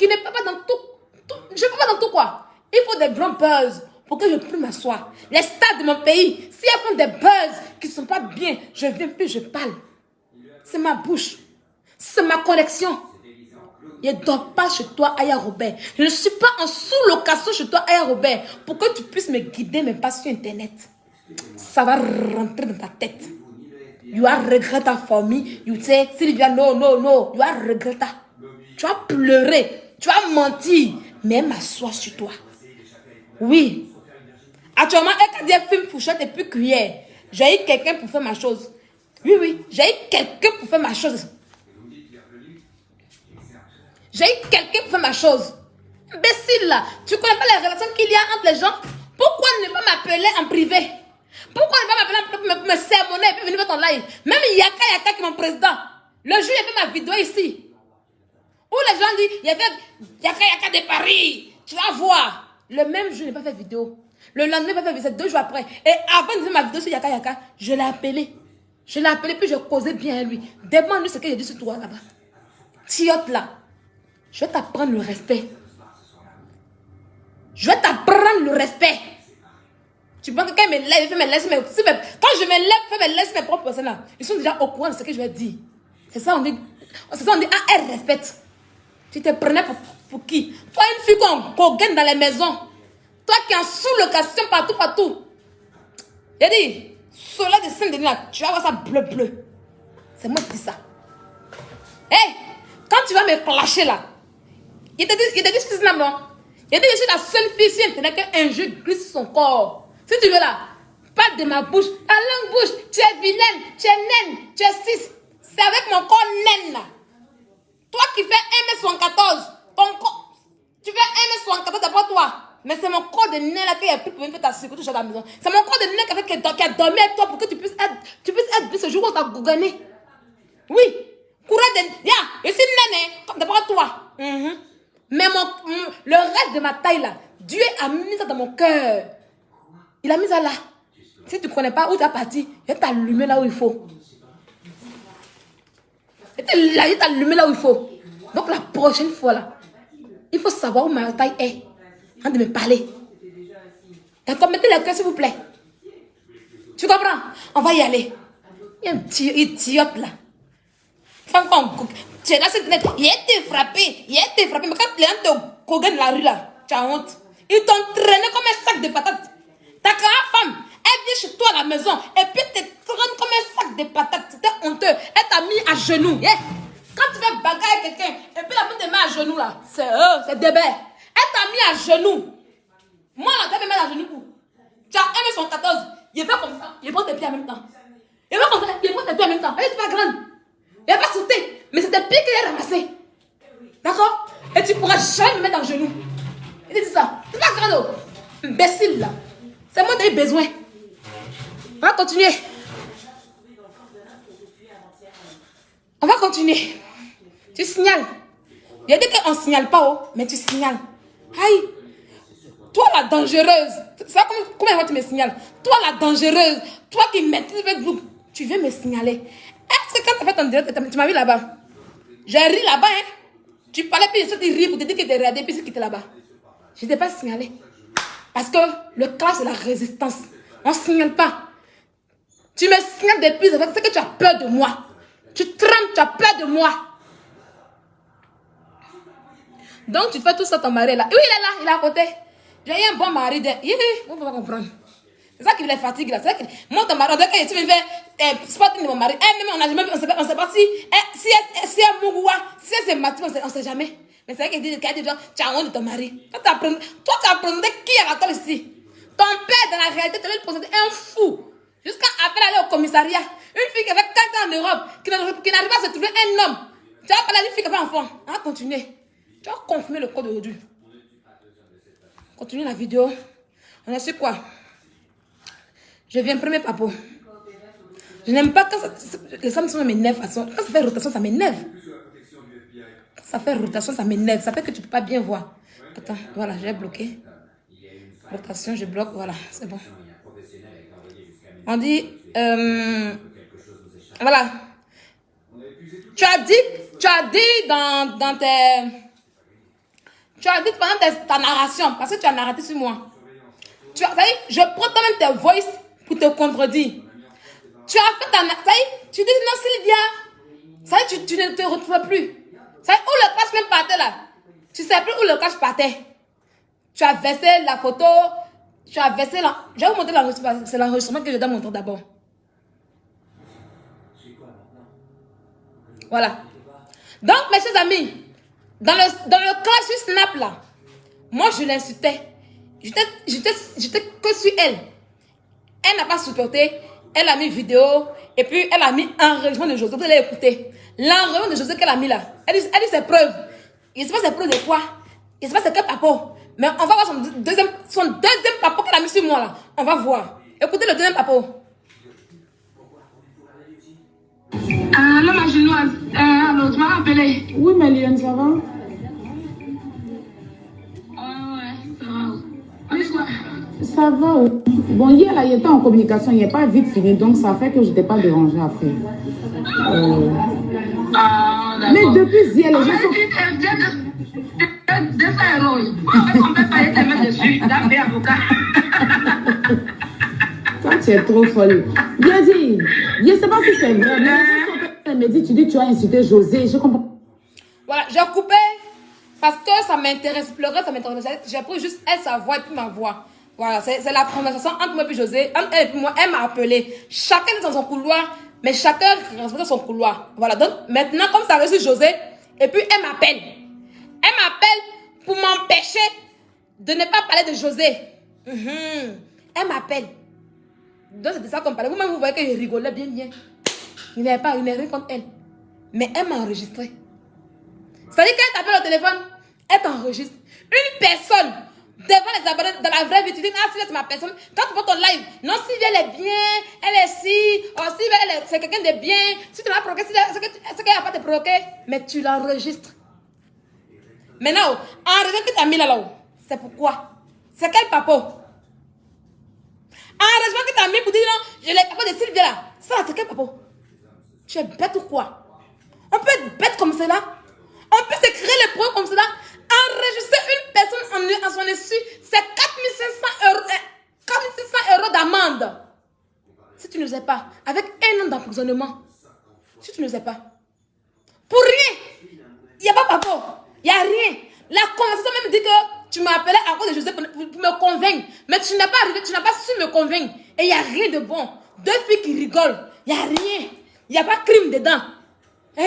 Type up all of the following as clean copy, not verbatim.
qui ne peut pas dans tout. Je ne peux pas dans tout quoi. Il faut des grands buzz pour que je puisse m'asseoir. Les stars de mon pays, si elles font des buzz qui ne sont pas bien, je viens plus, je parle. C'est ma bouche. C'est ma connexion. Je ne dors pas chez toi, Aya Robert. Je ne suis pas en sous-location chez toi, Aya Robert, pour que tu puisses me guider, mais pas sur Internet. Ça va rentrer dans ta tête. You as regretté ta famille. You say, Sylvia, no. You as regretté. Tu as pleuré. Tu as menti. Mais elle m'assoit sur toi. Oui. Actuellement, elle a dit film fourchette et puis cuillère. J'ai eu quelqu'un pour faire ma chose. Oui. J'ai eu quelqu'un pour faire ma chose. J'ai eu quelqu'un pour faire ma chose. Imbécile là. Tu connais pas les relations qu'il y a entre les gens? Pourquoi ne pas m'appeler en privé? Pourquoi ne pas m'appeler pour me sermonner et puis venir faire ton live? Même Yaka qui est mon président. Le jour, il a fait ma vidéo ici. Où les gens disent, il y avait Yaka de Paris. Tu vas voir. Le même jour, je n'ai pas fait vidéo. Le lendemain, je n'ai pas fait vidéo. C'est 2 jours après. Et avant de faire ma vidéo sur Yaka, je l'ai appelé. Je l'ai appelé, puis je causais bien à lui. Demande-lui ce que j'ai dit sur toi là-bas. Tiote là. Je vais t'apprendre le respect. Je vais t'apprendre le respect. Tu penses que quand je me lève, quand je me lève, je me laisse mes propres personnes là. Ils sont déjà au courant de ce que je vais dire. C'est ça, on dit, ah, elle respecte. Tu te prenais pour qui? Toi, une fille qu'on gagne dans les maisons. Toi qui es en sous-location partout. J'ai dit, soleil de Saint-Denis là, tu vas voir ça bleu. C'est moi qui dis ça. Hé, quand tu vas me clasher là, il te dit ce que c'est là, non? Il te dit, je suis la seule fille sur Internet qu'un jeu glisse sur son corps. Si tu veux là, pas de ma bouche, ta langue bouche, tu es vilaine, tu es naine, tu es 6. C'est avec mon corps naine là. Toi qui fais 1m74, ton corps, tu fais 1m74 d'abord toi. Mais c'est mon corps de naine là qui a plus pour venir faire ta sécurité à la maison. C'est mon corps de naine qui a dormi avec toi pour que tu puisses être ce jour où on t'a gougané. Oui. Courage de... je suis naine, comme d'abord toi. Mais le reste de ma taille là, Dieu a mis ça dans mon cœur. Il a mis ça là. Si tu ne connais pas où tu as parti, il va t'allumer là où il faut. Il va t'allumer là où il faut. Donc la prochaine fois là, il faut savoir où ma taille est. Avant de me parler. D'accord, mettez la cœur s'il vous plaît. Tu comprends? On va y aller. Il y a un petit idiote là. Tu es là, il a été frappé. Mais quand les gens te cognent dans la rue là, tu as honte. Ils t'ont traîné comme un sac de patates. Ta femme, elle vient chez toi à la maison et puis te traîne comme un sac de patates. C'était honteux. Elle t'a mis à genoux. Quand tu fais bagarre avec quelqu'un et puis la femme te met à genoux là, c'est débile. Elle t'a mis à genoux. Moi là, tu me mettre à genoux pour. Tu as aimé son 14. Il fait comme ça. Il prend tes pieds en même temps. Il fait comme ça. Il prend tes pieds en même temps. Elle n'est pas grande. Il n'a pas sauté. Mais c'était pire qu'elle a ramassé. D'accord? Et tu ne pourras jamais me mettre à genoux. Il te dit ça. C'est pas grave. Imbécile là. C'est moi qui ai besoin. On va continuer. On va continuer. Tu signales. Il a dit qu'on ne signale pas, oh, mais tu signales. Aïe. Toi la dangereuse. C'est combien de fois tu me signales? Toi la dangereuse. Toi qui maîtrises Facebook. Tu viens me signaler. Est-ce que quand tu as fait ton direct, tu m'as vu là-bas? J'ai ri là-bas, hein? Tu parlais, puis je suis ri pour te dire que tu es regardé, puis c'est qui était là-bas. Je ne t'ai pas signalé. Parce que le cas, c'est la résistance. On ne signale pas. Tu me signales depuis, c'est que tu as peur de moi. Tu trembles, tu as peur de moi. Donc, tu fais tout ça, ton mari est là. Oui, il est là, il est à côté. J'ai eu un bon mari. On ne va pas comprendre. C'est ça qui les fatigue là. C'est que moi, ton mari, quand tu me fais spotting de mon mari, on ne sait pas si elle mourra, si elle se matin, on ne sait jamais. Mais c'est vrai qu'il dit que tu as honte de ton mari. Toi, tu as présenté qui à l'école ici? Ton père, dans la réalité, tu as présenté un fou. Jusqu'à après aller au commissariat. Une fille qui avait 4 ans en Europe, qui n'arrive pas à se trouver un homme. Tu vas parler d'une fille qui avait un enfant. On va continuer. Tu vas confirmer le code aujourd'hui. Continue la vidéo. On a su quoi? Je viens premier papo. Je n'aime pas quand les femmes sont m'énervent. Quand ça fait rotation, ça m'énerve. Quand ça fait rotation, ça m'énerve. Ça fait que tu ne peux pas bien voir. Attends, voilà, j'ai bloqué. Rotation, je bloque, voilà, c'est bon. On dit, voilà. Tu as dit dans tes... Tu as dit pendant ta narration, parce que tu as narraté sur moi. Tu as, ça y est, je prends quand même tes voices pour te contredire. Tu as fait ta... Ça y est, tu dis non Sylvia. Ça y est, tu ne te retrouves plus. Ça y est, où le cache même partait là. Tu ne sais plus où le cache partait. Tu as versé la photo. Tu as versé la... Je vais vous montrer l'enregistrement. C'est l'enregistrement que je dois montrer d'abord. Voilà. Donc, mes chers amis, dans le cas sur Snap là, moi je l'insultais. J'étais que sur elle. Elle n'a pas supporté. Elle a mis vidéo. Et puis elle a mis enregistrement de José. Vous allez écouter. L'enregistrement de José qu'elle a mis là. Elle dit ses preuves. Il ne sait pas ses preuves de quoi. Il ne sait pas c'est quel papo. Mais on va voir son deuxième papo qu'elle a mis sur moi là. On va voir. Écoutez le deuxième papo. Là, ma chinoise. Alors, tu m'as rappelé. Oui, mais Lyon, ça va? Ouais, ça va. Ça va. Bon, hier, là, il était en communication. Il n'est pas vite fini, donc ça fait que je ne t'ai pas dérangé après. Mais depuis hier, les gens sont... Toi, tu es trop folle. Bien dit. Je ne sais pas si c'est vrai, mais elle me dit, tu dis que tu as insulté José. Je comprends. Voilà, j'ai coupé parce que ça m'intéresse. Pleurer, ça m'intéresse. J'ai pris juste elle, sa voix et puis ma voix. Voilà, c'est la conversation entre moi et José. Entre elle et moi, elle m'a appelé. Chacun est dans son couloir, mais chacun respecte son couloir. Voilà, donc maintenant, comme ça a reçu José, et puis elle m'appelle. Elle m'appelle pour m'empêcher de ne pas parler de José. Elle m'appelle. Donc c'était ça qu'on parlait. Vous-même, vous voyez que je rigolais bien. Il n'est rien contre elle. Mais elle m'a enregistré. C'est-à-dire qu'elle t'appelle au téléphone, elle t'enregistre. Une personne devant les abonnés dans la vraie vie, tu dis, ah, Sylvia, c'est ma personne. Quand tu vois ton live, non, Sylvia, elle est bien, elle est si, oh, Sylvia, c'est quelqu'un de bien. Si tu l'as provoqué, c'est qu'elle n'a pas te provoqué, mais tu l'enregistres. Maintenant, enregistre que tu as mis là-haut, c'est pourquoi? C'est quel papo? Enregistrement que tu as mis pour dire, non, je l'ai papo de Sylvia là. Ça, c'est quel papo? Tu es bête ou quoi? On peut être bête comme cela. On peut se créer les problèmes comme cela. Enregistrer une personne en son insu, c'est 4 500 € d'amende. Si tu ne sais pas, avec 1 an d'emprisonnement. Si tu ne sais pas. Pour rien. Il n'y a pas papa. Il n'y a rien. La conversation même dit que tu m'as appelé à cause de José pour me convaincre. Mais tu n'as pas arrivé, tu n'as pas su me convaincre. Et il n'y a rien de bon. 2 filles qui rigolent. Il n'y a rien. Il n'y a pas de crime dedans. Il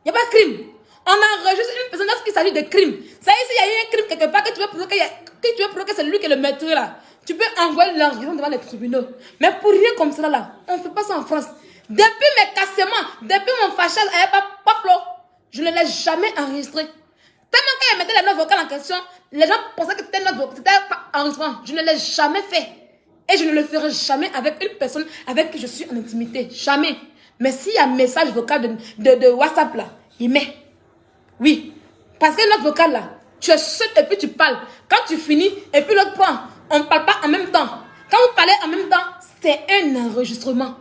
n'y a pas de crime. On enregistre une personne lorsqu'il s'agit de crime. Ça y est, s'il y a eu un crime quelque part que tu veux prouver que c'est lui qui est le meurtrier là, tu peux envoyer l'enregistrement devant les tribunaux. Mais pour rien comme ça là, on ne fait pas ça en France. Depuis mes cassements, depuis mon fâchage avec Pablo, je ne l'ai jamais enregistré. Tellement quand il mettait les notes vocales en question, les gens pensaient que c'était un enregistrement. Je ne l'ai jamais fait. Et je ne le ferai jamais avec une personne avec qui je suis en intimité. Jamais. Mais s'il y a un message vocal de WhatsApp là, il met. Oui. Parce que notre vocal là, tu es seul et puis tu parles. Quand tu finis et puis l'autre prend, on ne parle pas en même temps. Quand vous parlez en même temps, c'est un enregistrement.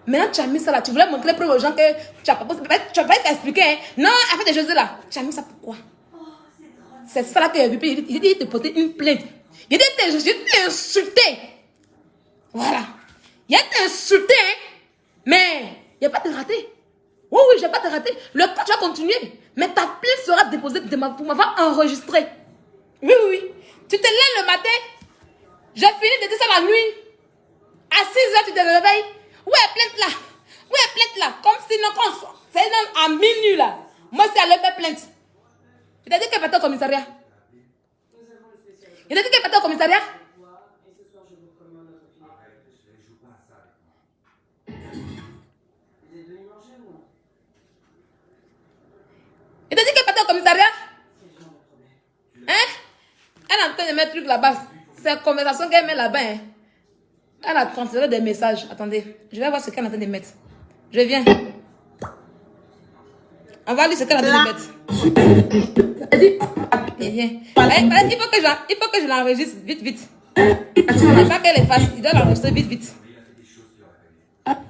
Maintenant tu as mis ça là, tu voulais montrer preuve aux gens que tu n'as pas t'expliquer. Hein. Non, avec des choses là, tu as mis ça pourquoi? C'est ça là que j'ai vu. Il dit de porter une plainte. Il dit de t'insulter. Voilà. Il a été insulté, hein. Mais il n'y a pas de raté. Oui, je n'ai pas de raté. Le cas, tu vas continuer. Mais ta plainte sera déposée pour m'avoir enregistré. Oui. Tu te lèves le matin. J'ai fini de dire ça la nuit. À 6 h, tu te réveilles. Où est plainte là? Où est plainte là? Comme si non, c'est à minuit là. Moi, c'est allé faire plainte. Il t'a dit qu'elle partait au commissariat. Il t'a dit qu'elle partait au commissariat. Il t'a dit qu'elle partait au commissariat? Hein? Elle est en train de mettre truc là-bas. C'est une conversation qu'elle met là-bas. Hein? Elle a transféré des messages. Attendez, je vais voir ce qu'elle est en train de mettre. Je viens. On va lire ce qu'elle est en train de mettre. Vas-y. Viens. Il faut que je l'enregistre vite. Il ne faut pas qu'elle efface. Il doit l'enregistrer vite. Voilà.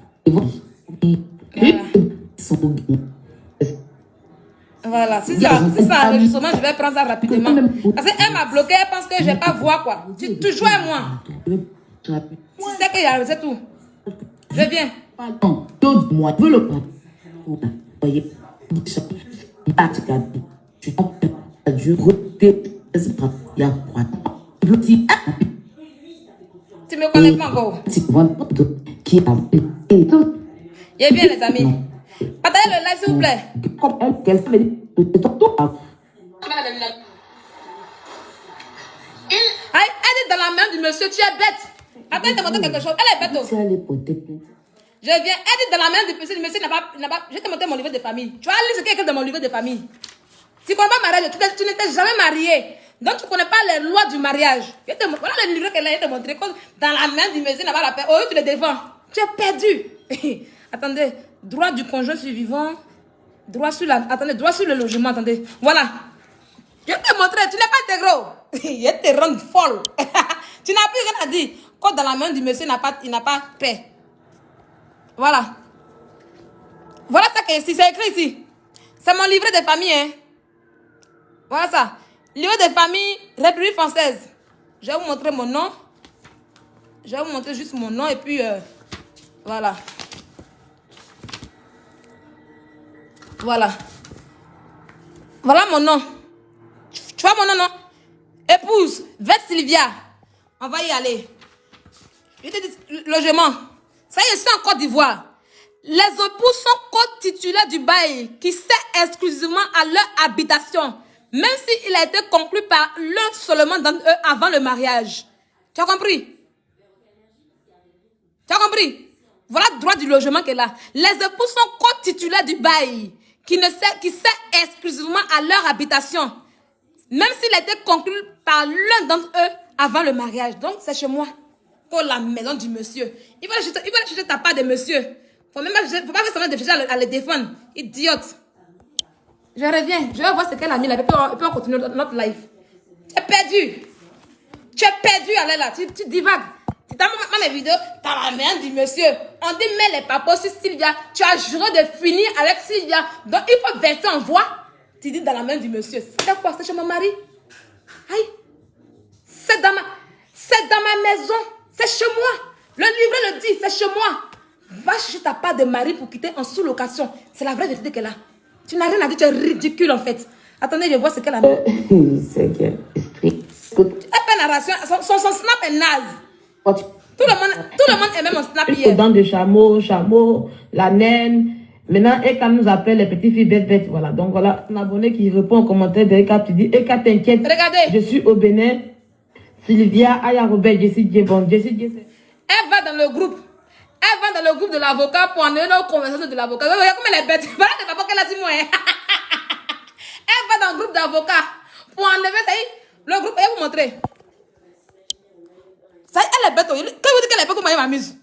Voilà, c'est ça, enregistrement, je vais prendre ça rapidement. Parce qu'elle m'a bloqué, elle pense que je ne vais pas voir quoi. Tu joues à moi. Tu sais qu'il y a, c'est tout. Je viens. Moi, je veux le prendre. Tu me connais pas encore. Je viens, les amis. Partagez le live, s'il vous plaît. Elle est dans la main du monsieur, tu es bête. Attends, il te montre quelque chose. Elle est bête. Je viens, elle est dans la main du monsieur n'a pas. Je vais te montrer mon livre de famille. Tu vas lire ce qu'il y a écrit dans mon livre de famille. Tu ne connais pas mariage, tu n'étais jamais marié. Donc tu ne connais pas les lois du mariage. Voilà le livre qu'elle a te montré. Dans la main du monsieur n'a pas la paix. Oh, tu le défends. Tu es perdu. Attendez, droit du conjoint survivant. Droit sur le logement, attendez. Voilà. Je vais te montrer, tu n'es pas intégro. Je te rends folle. Tu n'as plus rien à dire. Quand dans la main du monsieur, il n'a pas paix. Voilà. Voilà ça que c'est écrit ici. C'est mon livret de famille. Hein. Voilà ça. Livret de famille, République française. Je vais vous montrer mon nom. Je vais vous montrer juste mon nom et puis voilà. Voilà. Voilà mon nom. Tu vois mon nom, non? Épouse, Vette Sylvia. On va y aller. Je te dis, logement. Ça y est, c'est en Côte d'Ivoire. Les époux sont co-titulaires du bail qui sert exclusivement à leur habitation, même s'il a été conclu par l'un seulement d'entre eux avant le mariage. Tu as compris? Tu as compris? Voilà le droit du logement qu'elle a. Les époux sont co-titulaires du bail qui sert exclusivement à leur habitation, même s'il a été conclu par l'un d'entre eux avant le mariage. Donc, c'est chez moi. Pour la maison du monsieur. Il va chercher ta part de monsieur. Faut pas faire semblant de chercher à le défendre. Idiote. Je reviens. Je vais voir ce qu'elle a mis là. Et puis on continue notre live. Tu es perdu. Tu es perdu, allez là. Tu divagues. Tu t'as mes vidéos. T'as la main du monsieur. On dit, mets les papos sur Sylvia. Tu as juré de finir avec Sylvia. Donc, il faut verser en voix. Tu dis dans la main du monsieur. C'est quoi? C'est chez mon mari? Aïe. C'est dans ma maison. C'est chez moi. Le livre le dit, c'est chez moi. Va chercher ta part de mari pour quitter en sous-location. C'est la vraie vérité qu'elle a. Tu n'as rien à dire, tu es ridicule en fait. Attendez, je vois ce qu'elle a mis. C'est qu'elle elle fait narration. Son snap est naze. Tout le monde aimait mon snap hier. Dents de chameau, la naine. Maintenant, Eka nous appelle les petites filles bêtes. Voilà. Donc voilà, un abonné qui répond aux commentaires de Eka. Tu dis, Eka, t'inquiète. Regardez. Je suis au Bénin. Sylvia, Aya Robert, Jessie Djebon. Elle va dans le groupe. Elle va dans le groupe de l'avocat pour en avoir une conversation de l'avocat. Vous voyez comme elle est bête. Voilà le papa qu'elle a dit moi. Elle va dans le groupe d'avocats pour enlever ça. Le groupe, elle va vous montrer. Ça, elle est bête. Quand vous dites qu'elle est bête, comment elle m'amuse?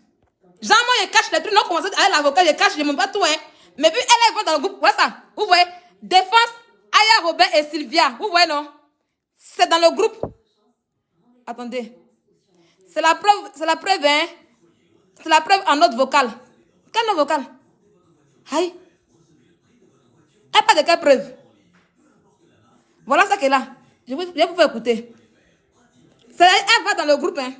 Genre, moi, je cache les trucs. Non, commence à l'avocat, je cache, je ne montre pas tout. Hein. Mais puis, elle va dans le groupe. Voilà ça. Vous voyez? Défense, Aya Robert et Sylvia. Vous voyez, non? C'est dans le groupe. Attendez. C'est la preuve, hein? C'est la preuve en note vocale. Quelle note vocale? Aïe. Elle pas de quelle preuve? Voilà ça qu'elle a. Je vais vous faire écouter. Elle va dans le groupe, hein?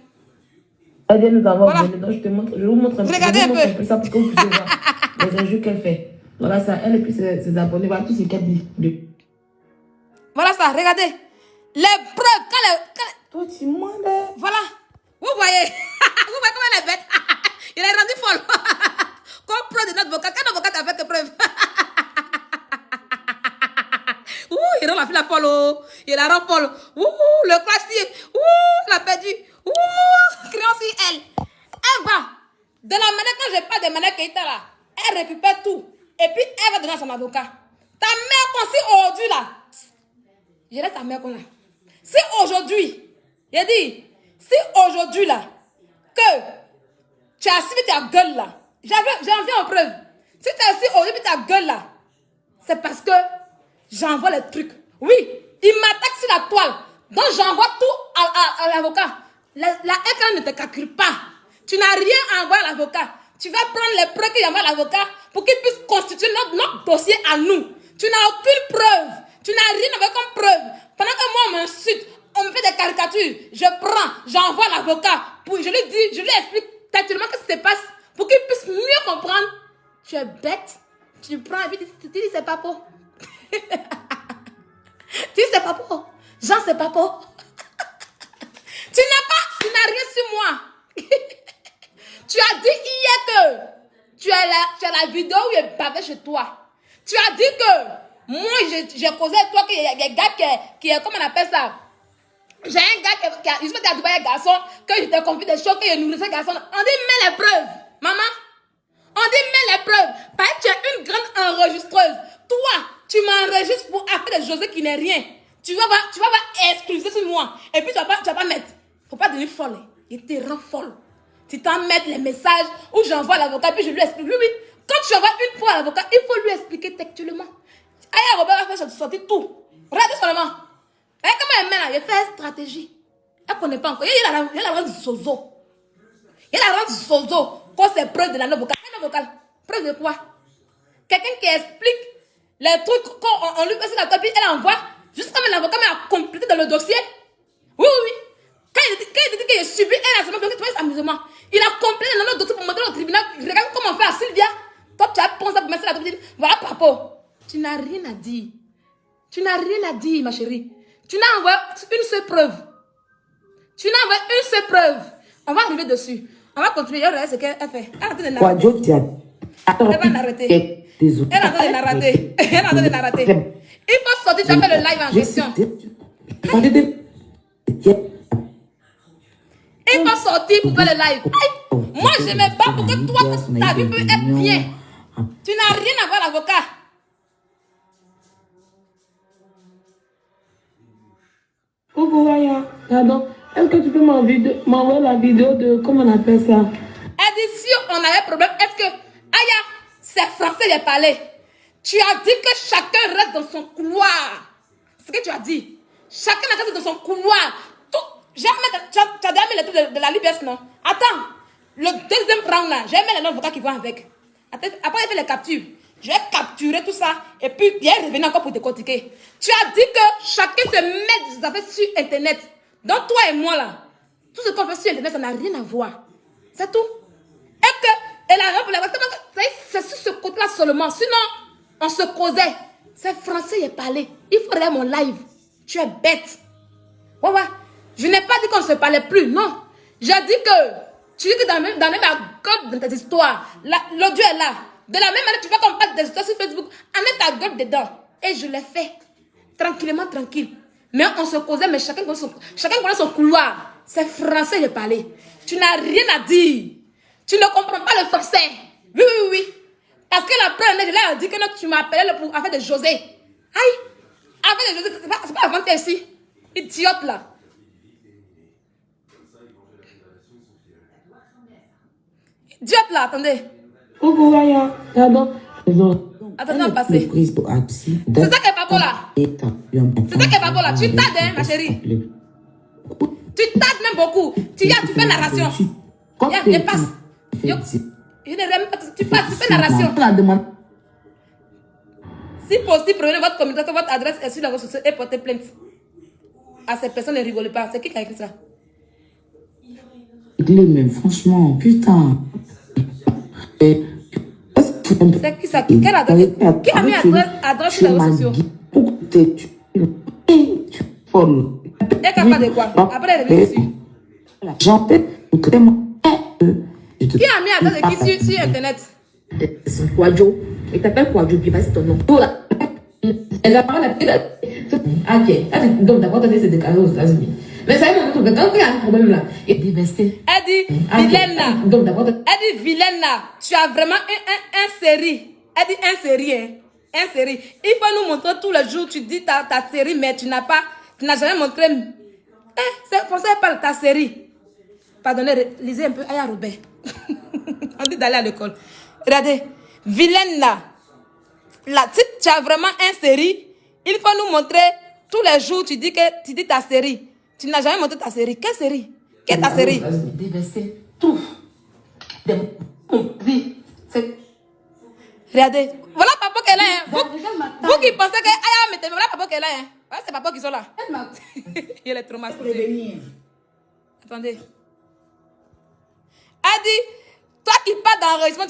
Voilà. Je vous montre un peu. Regardez un peu. Ça pour que vous puissiez voir les injures qu'elle fait. Voilà ça. Elle et puis ses abonnés. Voilà tout ce qu'elle dit. Voilà ça. Regardez. Les preuves. Toi, tu m'en voilà. Vous voyez? Vous voyez comment elle est bête? Il est rendu folle. Comme preuve de notre avocat. Quel avocat t'a fait tes preuves? Ouh, il rend la fille la folle. Oh. Il la rend folle. Ouh, le classique. Ouh, elle a perdu. Ouh, criant sur elle. Elle va. De la manière, quand je parle de manière qui est là, elle récupère tout. Et puis, elle va donner à son avocat. Ta mère, quand si aujourd'hui là, je laisse ta mère qu'on a. Si aujourd'hui, j'ai dit, si aujourd'hui là, que tu as suivi ta gueule là, j'en viens en preuve. Si tu as suivi aujourd'hui ta gueule là, c'est parce que j'envoie les trucs. Oui, il m'attaque sur la toile. Donc j'envoie tout à l'avocat. La écran ne te calcule pas. Tu n'as rien à envoyer à l'avocat. Tu vas prendre les preuves qu'il envoie à l'avocat pour qu'il puisse constituer notre dossier à nous. Tu n'as aucune preuve. Tu n'as rien avec comme preuve. Pendant que moi, on m'insulte, on me fait des caricatures. Je prends, j'envoie l'avocat. Je lui dis, je lui explique tellement ce qui se passe pour qu'il puisse mieux comprendre. Tu es bête. Tu prends et puis tu dis, c'est pas pour. Tu dis, c'est pas pour. Jean, c'est pas pour. Tu n'as rien sur moi. Tu as dit hier que tu as la vidéo où il est bavé chez toi. Tu as dit que moi, j'ai causé avec toi qu'il y a des gars qui est, comment on appelle ça? J'ai un gars qui a Dubaï, un garçon, que je t'ai confié des choses, que je nourrissais ce garçon. On dit, mets les preuves, maman. On dit, mets les preuves. Parce que tu es une grande enregistreuse. Toi, tu m'enregistres pour appeler José qui n'est rien. Tu vas avoir exclusé sur moi. Et puis, tu vas pas mettre. Faut pas devenir folle. Il te rend folle. Tu t'en mets les messages où j'envoie l'avocat, puis je lui explique. Oui. Quand tu envoies une fois à l'avocat, il faut lui expliquer textuellement. Aïe, Robert va faire sortir tout. Regardez seulement. Et comment elle met là? Il fait stratégie. Elle ne connaît pas encore. Il y a la rente du sozo. Il y a la rente du sozo. Quand c'est preuve de la note vocale. La vocale. Preuve de quoi? Quelqu'un qui explique les trucs, quand on lui fait la copie, elle envoie. Juste comme l'avocat m'a complété dans le dossier. Oui. Quand il dit qu'il a subi un harcèlement, tu vois, amusement. Il a complété dans notre dossier pour montrer au tribunal. Regarde comment on fait à Sylvia. Toi, tu as pensé pour mettre la copie. Voilà, papa. Tu n'as rien à dire. Tu n'as rien à dire, ma chérie. Tu n'as envoyé une seule preuve. On va arriver dessus. On va continuer. Regarde ce qu'elle fait. Elle est en train de narrater. Elle va narrater. Elle est en train de narrater. Il faut sortir, tu as fait le live en question. Il faut sortir pour faire le live. Moi, je me bats pour que toi, ta vie peut être bien. Tu n'as rien à voir l'avocat. Coucou, Aya. Pardon. Est-ce que tu peux m'envoyer la vidéo de comment on appelle ça? Elle dit si on avait problème, est-ce que Aya, c'est français les palais. Tu as dit que chacun reste dans son couloir. C'est ce que tu as dit. Chacun reste dans son couloir. Tu as déjà mis les trucs de la libération, non? Attends. Le deuxième round là, j'ai mis les noms d'avocats qui vont avec. Après, il fait les captures. Je vais capturer tout ça et puis bien revenir encore pour décortiquer. Tu as dit que chacun se met des affaires sur Internet. Donc toi et moi là, tout ce qu'on fait sur Internet, ça n'a rien à voir. C'est tout. Et que, elle a rien pour la c'est sur ce côté-là seulement. Sinon, on se causait. C'est français, il est parlé. Il faut regarder mon live. Tu es bête. Ouais. Je n'ai pas dit qu'on ne se parlait plus, non. J'ai dit que, tu dis que dans la même gueule de tes histoires, l'audio est là. De la même manière, tu veux qu'on parle des histoires sur Facebook, en met ta gueule dedans. Et je l'ai fait. Tranquillement, tranquille. Mais on se causait, mais chacun connaît son couloir. C'est français, j'ai parlé. Tu n'as rien à dire. Tu ne comprends pas le français. Oui. Parce que la première, je l'ai dit que tu m'as appelé pour affaire de José. Aïe. Affaire de José, c'est pas avant ici. Idiote là. Idiote là, attendez. Coucou, Aya. Pardon. Attends, passer. C'est ça qui est pas bon là. C'est ça qui est pas bon là. Tu t'aides, hein, ma chérie. Tu t'aides même beaucoup. Tu fais narration. Je passe. Je ne reviens pas. Tu fais narration. Si possible, prenez votre communication, votre adresse est sur la ressource et portez plainte. À ces personnes, ne rigolez pas. C'est qui a écrit ça? Mais franchement, putain. C'est qui ça? Qui a mis adresse sur les réseaux sociaux? Elle est capable de quoi? Après, elle est venue dessus. Qui a mis adresse de qui sur Internet? C'est Quadjo. Il t'appelle Quadjo, puis c'est ton nom. Elle a parlé de la... Ok. Donc d'abord, tu c'est déclaré aux États-Unis. Mais ça y est, quand il y a un problème là, il est dévesté. Elle dit, Vilaine, tu as vraiment un série. Elle dit un série, hein. Un série. Il faut nous montrer tous les jours, tu dis ta série, mais tu n'as jamais montré. C'est français, parle de ta série. Pardonnez, lisez un peu, Aya Robert. On dit d'aller à l'école. Regardez, Vilaine là, tu as vraiment un série. Il faut nous montrer tous les jours, tu dis ta série. Tu n'as jamais montré ta série. Quelle série? Quelle est ta série? Dévesté. Tout. Regardez. Voilà, papa qui est là. Hein. Vous qui pensez que Aya mettez voilà papa qui est là. Hein. Voilà, c'est papa qui sont là. Il est traumatisé. Attendez. Elle dit, toi qui parles d'enregistrement,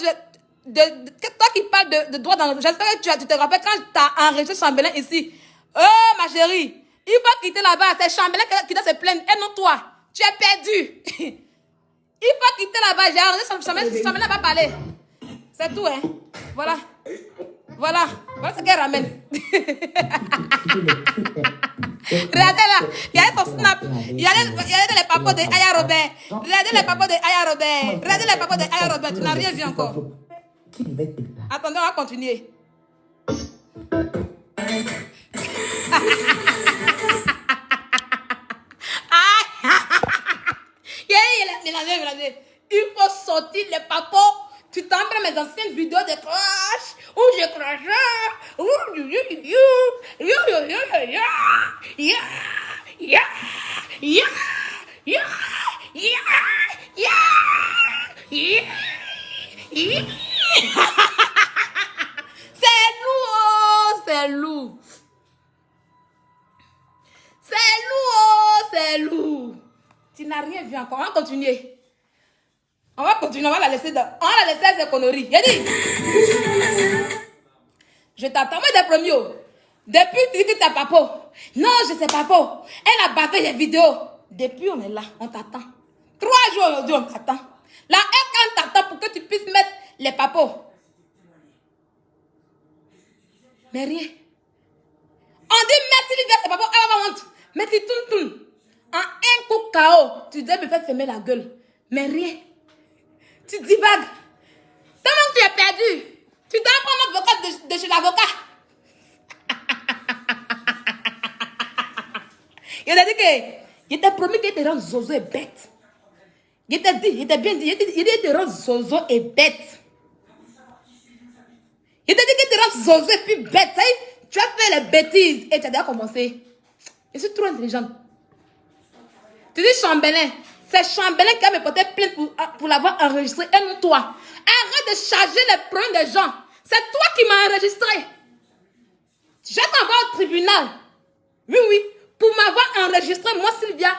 toi qui parles de droit d'enregistrement, j'espère que tu te rappelles quand tu as enregistré Chambelin ici. Oh ma chérie, il faut quitter là-bas. C'est Chambelin qui doit se plaindre et non toi. Tu es perdu. Il faut quitter là-bas. J'ai enregistré Chambelin va parler. C'est tout, hein. Voilà. Voilà. Voilà ce qu'elle ramène. Regardez là. Il y a son snap. Il y a les papos de Aya Robert. Regardez les papos de Aya Robert. Regardez les papos de Aya Robert. Tu n'as rien vu encore. Attendez, on va continuer. Il faut sortir les papos. Tu t'embres mes anciennes vidéos de crash. Où je crachais. C'est lourd, c'est lourd. C'est lourd, c'est lourd. Tu n'as rien vu encore. On va continuer. On va continuer, on va la laisser à ses conneries. J'ai dit. Je t'attends, moi des premiers. Depuis tu dis que t'es papo. Non, je sais papo. Elle a battu les vidéos. Depuis on est là, on t'attend. 3 jours aujourd'hui, on t'attend. La F quand t'attend pour que tu puisses mettre les papos. Mais rien. On dit merci Lydia, c'est papo, elle va honte. Mais tu tournes. En un coup KO, tu dois me faire fermer la gueule. Mais rien. Tu divagues. Tellement que tu es perdu. Tu dois prendre notre avocat de chez l'avocat. Il a dit que il t'a promis qu'il te rend zozo et bête. Il t'a dit, il t'a bien dit, il te rend zozo et bête. Il t'a dit qu'il te rend zozo et puis bête. Ça y est, tu as fait les bêtises et tu as déjà commencé. Je suis trop intelligente. Tu dis Chambelin. C'est Chambelin qui a me porté plainte pour l'avoir enregistré et non toi. Arrête de charger les problèmes des gens. C'est toi qui m'as enregistré. Je t'envoie au tribunal. Oui. Pour m'avoir enregistré, moi Sylvia.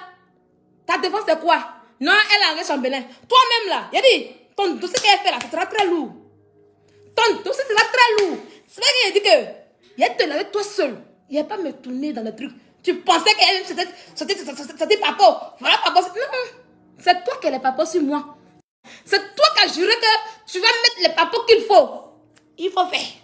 Ta défense c'est quoi? Non, elle a enregistré Chambelin. Toi-même là, il a dit, ton dossier qu'elle fait là, ça sera très lourd. Ton dossier sera très lourd. C'est vrai qu'il a dit que, il a te lavé toi seul. Il n'a pas me tourner dans le truc. Tu pensais qu'elle c'était papo. Voilà papo. Non, c'est toi qui es le papo sur moi. C'est toi qui as juré que tu vas mettre les papos qu'il faut. Il faut faire.